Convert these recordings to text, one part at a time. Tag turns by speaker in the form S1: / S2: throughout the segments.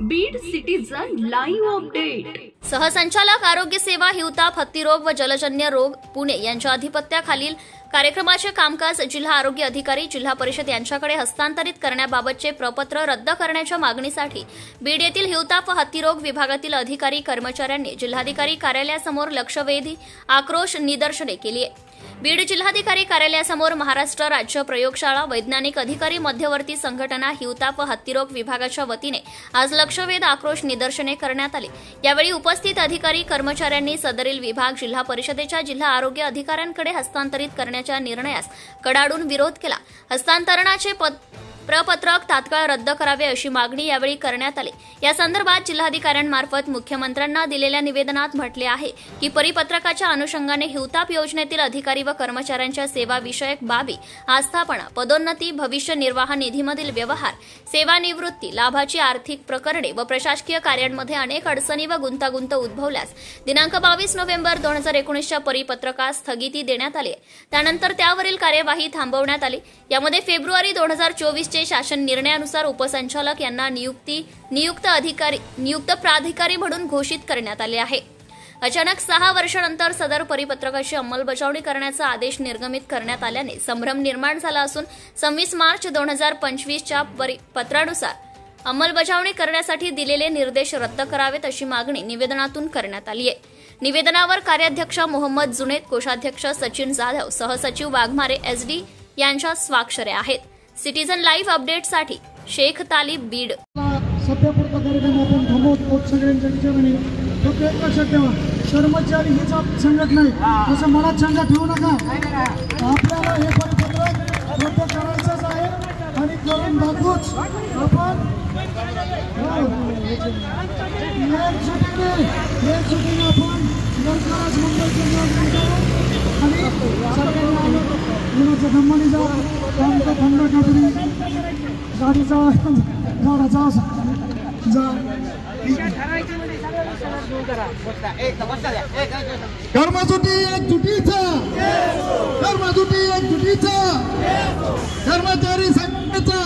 S1: Beed citizen live update.
S2: सहसंचालक आरोग्य सेवा, हिवताप, हत्तीरोग व जलजन्य रोग पुणे यांच्या अधिपत्याखालील कार्यक्रमाचे कामकाज जिल्हा आरोग्य अधिकारी, जिल्हा परिषद यांच्याकडे हस्तांतरित करण्याबाबतचे प्रपत्र रद्द करण्याच्या मागणीसाठी बीड येथील हिवताप व हत्तीरोग विभागातील अधिकारी कर्मचाऱ्यांनी जिल्हाधिकारी कार्यालयासमोर लक्षवेधी आक्रोश निदर्शने केली आहे। बीड जिल्हाधिकारी कार्यालयासमोर महाराष्ट्र राज्य प्रयोगशाळा वैज्ञानिक अधिकारी मध्यवर्ती संघटना हिवताप व हत्तीरोग विभागाच्या वतीने आज लक्षवेध आक्रोश निदर्शने करण्यात आली। यावेळी उपस्थित अधिकारी कर्मचाऱ्यांनी सदरील विभाग जिल्हा परिषदेच्या जिल्हा आरोग्य अधिकाऱ्यांकडे हस्तांतरित करण्याच्या निर्णयास कडाडून विरोध केला। हस्तांतरणाचे प्रपत्रक तात्काळ रद्द करावे अशी मागणी यावेळी करण्यात आली। या संदर्भात जिल्हाधिकाऱ्यांमार्फत मुख्यमंत्र्यांना दिलेल्या निवेदनात म्हटले आहे की परिपत्रकाच्या अनुषंगाने हिवताप योजनेतील अधिकारी व कर्मचाऱ्यांच्या सेवाविषयक बाबी, आस्थापना, पदोन्नती, भविष्य निर्वाह निधीमधील व्यवहार, सेवानिवृत्ती, लाभाची आर्थिक प्रकरणे व प्रशासकीय कार्यांमध्ये अनेक अडचणी व गुंतागुंत उद्भवल्यास दिनांक 22 नोव्हेंबर 2019च्या परिपत्रकास स्थगिती देण्यात आली। त्यानंतर त्यावरील कार्यवाही थांबवण्यात आली। यामध्ये फेब्रुवारी 2024 शासन निर्णयानुसार उपसंचालक यांना नियुक्त प्राधिकारी म्हणून घोषित करण्यात आले आहे। अचानक 6 वर्षानंतर सदर परिपत्रकाची अंमलबजावणी करण्याचा आदेश निर्गमित करण्यात आल्याने संभ्रम निर्माण झाला असून 26 मार्च 2025च्या परिपत्रानुसार अंमलबजावणी करण्यासाठी दिलेले निर्देश रद्द करावेत अशी मागणी निवेदनातून करण्यात आली आहे। निवेदनावर कार्याध्यक्ष मोहम्मद जुनेद, कोषाध्यक्ष सचिन जाधव, सहसचिव वाघमारे SD यांच्या स्वाक्षऱ्या आहेत। सिटीजन लाईव्ह अपडेटसाठी शेख तालिब, बीड।
S3: सभ्यपूर्त कार्यक्रम आपण थांबवत सगळ्यांच्या विचाराने फक्त एक लक्षात ठेवा, कर्मचारी हीच संघटना आहे असं मनात शंका ठेवू नका। आपल्याला हे परिपत्रक रद्द करायचंच आहे आणि करून दाखवूच आपण एकजुटीने आपण लवकरच मुंबईचे आणि सरकारने उन्हाच्या धम्माने जा थंड कापडी गाडीचा झाडाचा जा कर्मजुटी एकजुटीचा, कर्मजुटी एकजुटीचा, कर्मचारी संघटनेचा।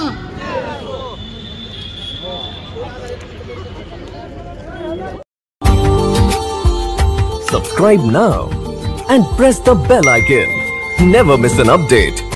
S4: Subscribe now and press the bell icon. Never miss an update.